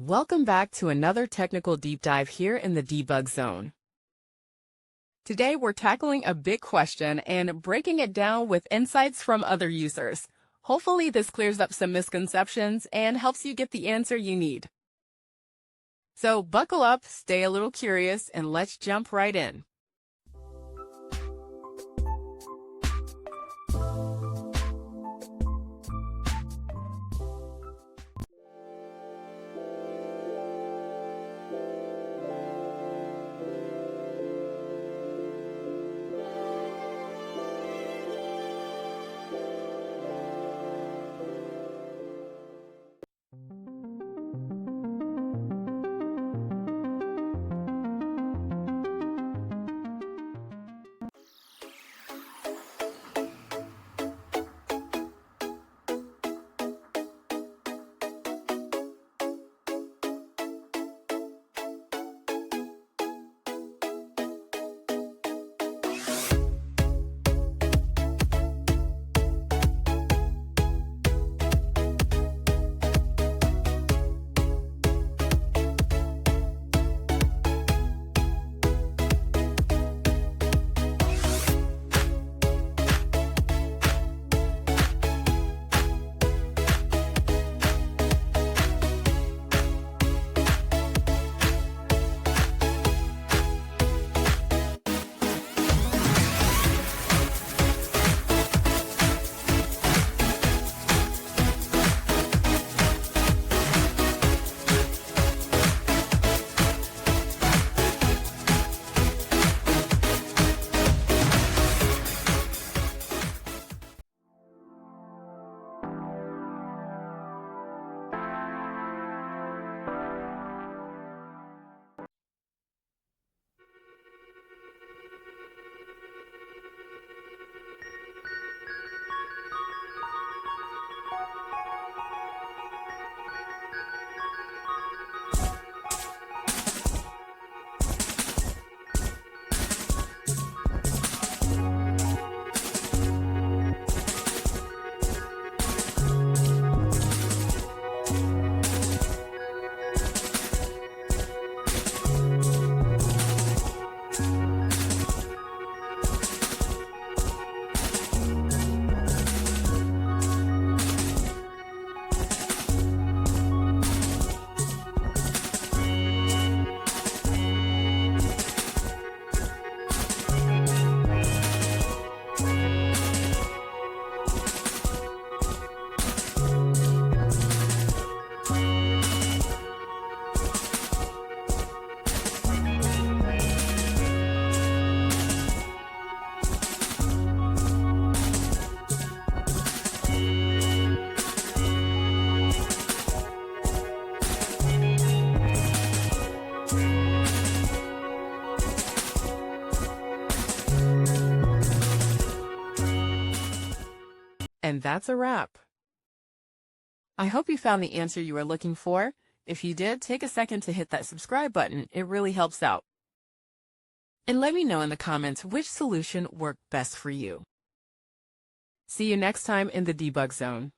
Welcome back to another technical deep dive here in the debug zone. Today we're tackling a big question and breaking it down with insights from other users. Hopefully this clears up some misconceptions and helps you get the answer you need. So buckle up, stay a little curious, and let's jump right in. And that's a wrap. I hope you found the answer you were looking for. If you did, take a second to hit that subscribe button. It really helps out. And let me know in the comments which solution worked best for you. See you next time in the debug zone.